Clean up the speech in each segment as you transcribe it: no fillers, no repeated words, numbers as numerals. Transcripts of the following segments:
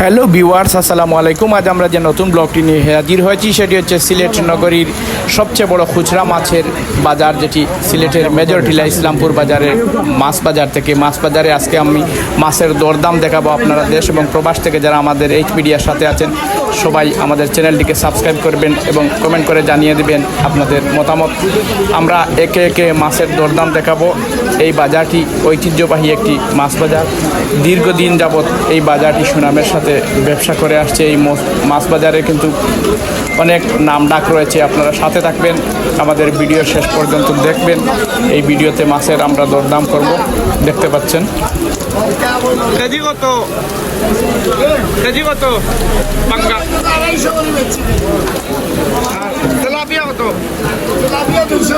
Hello viewers, আসসালামু আলাইকুম। আজ আমরা যে নতুন ব্লগটি নিয়ে হাজির হয়েছি সেটি হচ্ছে সিলেট নগরীর সবচেয়ে বড় খুচরা মাছের বাজার, যেটি সিলেটের মেজর টিলা ইসলামপুর বাজারের মাছ বাজার থেকে। মাছ বাজারে আজকে আমি মাছের দরদাম দেখাবো। আপনারা দেশ এবং প্রবাস থেকে যারা আমাদের এইচ মিডিয়ার সাথে আছেন সবাই আমাদের চ্যানেলটিকে সাবস্ক্রাইব করবেন এবং কমেন্ট করে জানিয়ে দেবেন আপনাদের মতামত। আমরা একে একে মাছের দরদাম দেখাবো। এই বাজারটি ঐতিহ্যবাহী একটি মাছ বাজার। দীর্ঘদিন যাবৎ এই বাজারটি সুনামের সাথে ব্যবসা করে আসছে। এই মাছ বাজারে কিন্তু অনেক নাম ডাক রয়েছে। আপনারা সাথে থাকবেন, আমাদের ভিডিও শেষ পর্যন্ত দেখবেন। এই ভিডিওতে মাছের আমরা দরদাম করব, দেখতে পাচ্ছেন। কেজি কত? কেজি কত? পাঙ্গা তেলাপিয়া কত? তেলাপিয়া 200।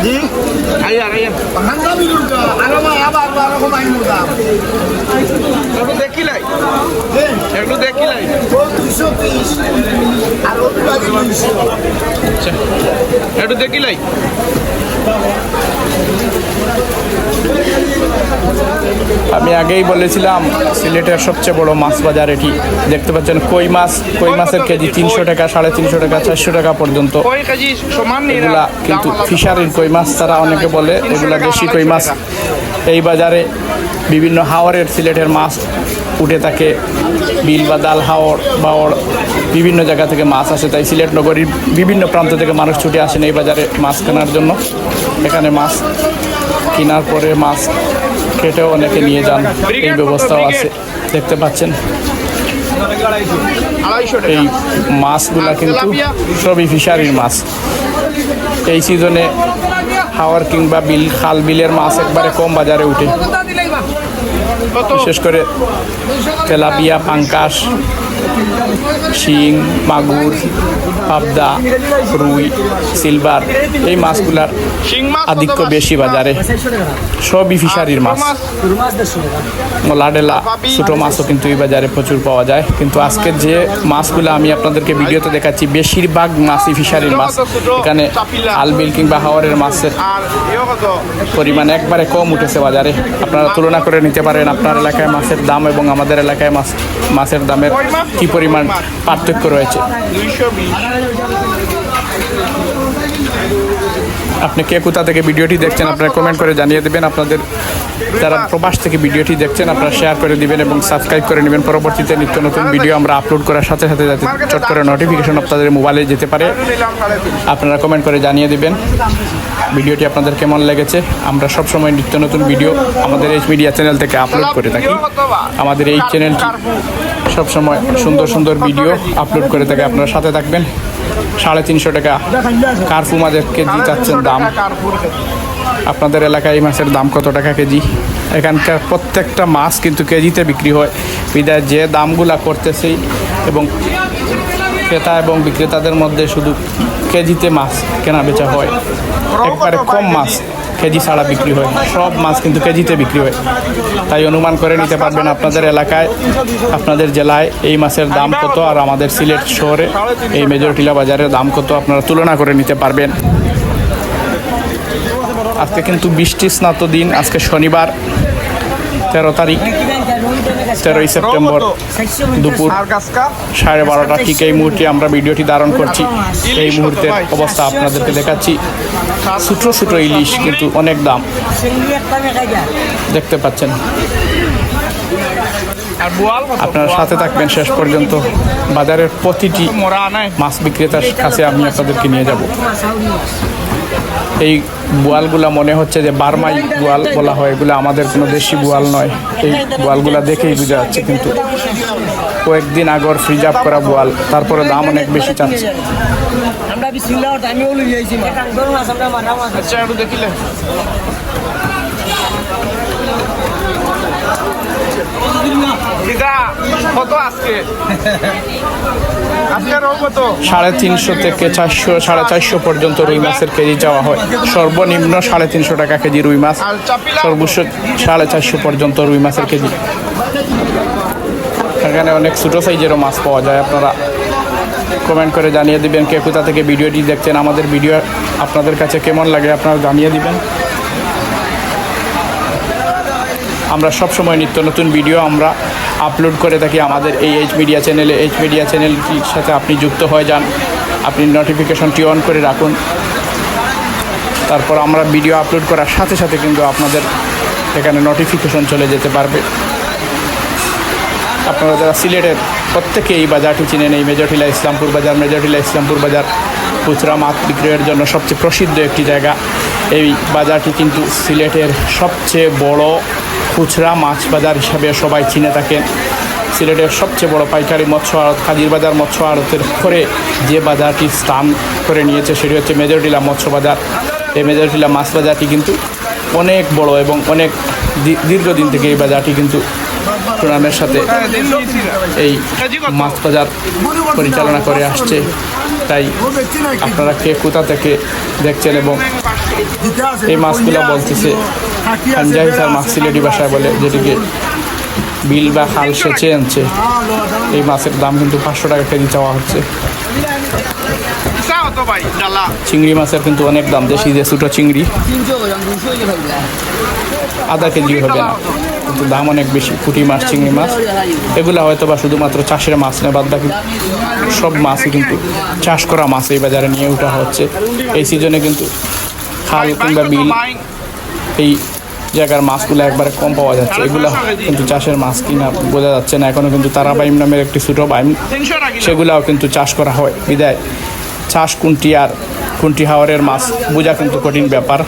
জি আইয়ার পাঙ্গা বিলুকা আরো মা আবার আরো কমাই মুদা একটু দেখিলাই একটু দেখিলাই 230 আর ওটা 200। আচ্ছা একটু দেখিলাই। আমি আগেই বলেছিলাম সিলেটের সবচেয়ে বড় মাছ বাজার এটি। দেখতে পাচ্ছেন কই মাছের কেজি 300 টাকা, 350 টাকা, 400 টাকা পর্যন্ত। এগুলা কিন্তু ফিশারির কই মাছ, তারা অনেকে বলে এগুলা দেশি কই মাছ। এই বাজারে বিভিন্ন হাওরের সিলেটের মাছ উঠে থাকে। বিল বা দাল বাওড় বিভিন্ন জায়গা থেকে মাছ আসে, তাই সিলেট নগরীর বিভিন্ন প্রান্ত থেকে মানুষ ছুটে আসেন এই বাজারে মাছ কেনার জন্য। এখানে মাছ কেনার পরে মাছ কেটেও অনেকে নিয়ে যান, এই ব্যবস্থাও আছে। দেখতে পাচ্ছেন এই মাছগুলা কিন্তু সবই ফিশারির মাছ। এই সিজনে হাওর কিংবা খাল বিলের মাছ একবারে কম বাজারে উঠে। বিশেষ করে তেলাপিয়া, পাঙ্কাশ, শিং, মাগুর, পাবদা, রুই, সিলভার, এই মাছগুলার আধিক্য বেশি বাজারে। সবই ফিশারির মাছ। মোলাডেলা ছোটো মাছও কিন্তু এই বাজারে প্রচুর পাওয়া যায়। কিন্তু আজকের যে মাছগুলো আমি আপনাদেরকে ভিডিওতে দেখাচ্ছি বেশিরভাগ মাছই ফিশারির মাছ। এখানে আলবিল কিংবা হাওরের মাছের পরিমাণ একবারে কম উঠেছে বাজারে। আপনারা তুলনা করে নিতে পারেন আপনার এলাকায় মাছের দাম এবং আমাদের এলাকায় মাছের দামের কি পরিমাণ পার্থক্য রয়েছে। আপনি কে কোথা থেকে ভিডিওটি দেখছেন আপনারা কমেন্ট করে জানিয়ে দেবেন। আপনাদের যারা প্রবাস থেকে ভিডিওটি দেখছেন আপনারা শেয়ার করে দিবেন এবং সাবস্ক্রাইব করে নেবেন। পরবর্তীতে নিত্য নতুন ভিডিও আমরা আপলোড করার সাথে সাথে যাতে চট করে নোটিফিকেশন আপনাদের মোবাইলে যেতে পারে আপনারা কমেন্ট করে জানিয়ে দিবেন ভিডিওটি আপনাদের কেমন লেগেছে। আমরা সবসময় নিত্য নতুন ভিডিও আমাদের এইচ মিডিয়া চ্যানেল থেকে আপলোড করে থাকি। আমাদের এই চ্যানেলটি সবসময় সুন্দর সুন্দর ভিডিও আপলোড করে থাকে, আপনারা সাথে থাকবেন। 350 টাকা কার্পু মাছের কেজি চাচ্ছেন দাম। আপনাদের এলাকায় এই মাছের দাম কত টাকা কেজি? এখানকার প্রত্যেকটা মাছ কিন্তু কেজিতে বিক্রি হয়, বিদায় যে দামগুলা করতেছে এবং ক্রেতা এবং বিক্রেতাদের মধ্যে শুধু কেজিতে মাছ কেনা বেচা হয়। একবারে কম মাছ কেজি ছাড়া বিক্রি হয়, সব মাছ কিন্তু কেজিতে বিক্রি হয়। তাই অনুমান করে নিতে পারবেন আপনাদের এলাকায়, আপনাদের জেলায় এই মাছের দাম কত আর আমাদের সিলেট শহরে এই মেজর টিলা বাজারের দাম কত আপনারা তুলনা করে নিতে পারবেন। আজকে কিন্তু বৃষ্টি স্নাত দিন। আজকে শনিবার 13 তারিখ, 13ই সেপ্টেম্বর দুপুর 12:30 ঠিক এই মুহূর্তে আমরা ভিডিওটি ধারণ করছি। এই মুহূর্তের অবস্থা আপনাদেরকে দেখাচ্ছি। ছোটো ছোটো ইলিশ কিন্তু অনেক দাম, দেখতে পাচ্ছেন। আপনারা সাথে থাকবেন শেষ পর্যন্ত। বাজারের প্রতিটি মাছ বিক্রেতার কাছে আমি আপনাদেরকে নিয়ে যাব। এই বোয়ালগুলা মনে হচ্ছে যে বার্মাই বোয়াল বলা হয়, এগুলো আমাদের কোনো দেশি বোয়াল নয়। এই বোয়ালগুলা দেখেই বোঝা যাচ্ছে কিন্তু কয়েকদিন আগর ফ্রিজ আপ করা বোয়াল, তারপরে দাম অনেক বেশি চাচ্ছে। $350 থেকে 400, 450 পর্যন্ত রুই মাছের কেজি চাওয়া হয়। সর্বনিম্ন 350 টাকা কেজি রুই মাছ, সর্বোচ্চ 450 পর্যন্ত রুই মাছের কেজি। এখানে অনেক ছোটো সাইজেরও মাছ পাওয়া যায়। আপনারা কমেন্ট করে জানিয়ে দিবেন কে কোথা থেকে ভিডিওটি দেখছেন। আমাদের ভিডিও আপনাদের কাছে কেমন লাগে আপনারা জানিয়ে দিবেন। আমরা সবসময় নিত্য নতুন ভিডিও আমরা আপলোড করে থাকি আমাদের এই এইচ মিডিয়া চ্যানেলে। এইচ মিডিয়া চ্যানেলটির সাথে আপনি যুক্ত হয়ে যান, আপনি নোটিফিকেশনটি অন করে রাখুন। তারপর আমরা ভিডিও আপলোড করার সাথে সাথে কিন্তু আপনাদের এখানে নোটিফিকেশন চলে যেতে পারবে। আপনারা যারা সিলেটের প্রত্যেকে এই বাজারটি চিনেন, এই মেজরটিলা ইসলামপুর বাজার। মেজরটিলা ইসলামপুর বাজার খুচরা মাছ বিক্রয়ের জন্য সবচেয়ে প্রসিদ্ধ একটি জায়গা। এই বাজারটি কিন্তু সিলেটের সবচেয়ে বড় খুচরা মাছ বাজার হিসাবে সবাই চিনে থাকেন। সিলেটের সবচেয়ে বড় পাইকারি মৎস্য আড়ত কাজীর বাজার মৎস্য আড়তের পরে যে বাজারটি স্থান করে নিয়েছে সেটি হচ্ছে মেজরটিলা মৎস্য বাজার। এই মেজরটিলা মাছ বাজারটি কিন্তু অনেক বড় এবং অনেক দীর্ঘদিন থেকে এই বাজারটি কিন্তু সুনামের সাথে এই মাছ বাজার পরিচালনা করে আসছে। তাই আপনারা কে কোথা থেকে দেখছেন এবং এই মাছগুলো বলতেছে হানজাহিসার মাছ সিলেটি ভাষায় বলে, যেটিকে বিল বা খাল সেচে আনছে। এই মাছের দাম কিন্তু 500 টাকা কেজি চাওয়া হচ্ছে। চিংড়ি মাছের কিন্তু অনেক দাম, দেশি যে ছোটো চিংড়ি আধা কেজি হবে না, কিন্তু দাম অনেক বেশি। পুঁটি মাছ, চিংড়ি মাছ এগুলো হয়তো বা শুধুমাত্র চাষের মাছ নয়, বাদ বাকি সব মাছই কিন্তু চাষ করা মাছ এই বাজারে নিয়ে ওঠা হচ্ছে। এই সিজনে কিন্তু খাল কিংবা বিল এই জায়গার মাছগুলো একবারে কম পাওয়া যাচ্ছে। এগুলো কিন্তু চাষের মাছ কিনা বোঝা যাচ্ছে না। এখনও কিন্তু তারা বাইম নামের একটি ছোটো বাইম, সেগুলাও কিন্তু চাষ করা হয়। বিদায় চাষ কোনটি আর কোনটি হাওয়ারের মাছ বোঝা কিন্তু কঠিন ব্যাপার।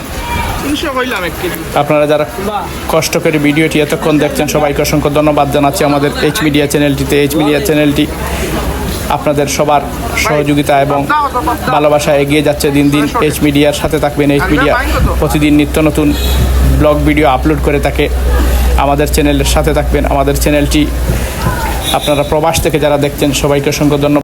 আপনারা যারা কষ্ট করে ভিডিওটি এতক্ষণ দেখছেন সবাইকে অসংখ্য ধন্যবাদ জানাচ্ছি আমাদের এইচ মিডিয়া চ্যানেলটিতে। এইচ মিডিয়া চ্যানেলটি আপনাদের সবার সহযোগিতা এবং ভালোবাসা এগিয়ে যাচ্ছে দিন দিন। এইচ মিডিয়ার সাথে থাকবেন। এইচ মিডিয়া প্রতিদিন নিত্য নতুন ব্লগ ভিডিও আপলোড করে থাকে, আমাদের চ্যানেলের সাথে থাকবেন। আমাদের চ্যানেলটি আপনারা প্রবাস থেকে যারা দেখছেন সবাইকে অসংখ্য ধন্যবাদ।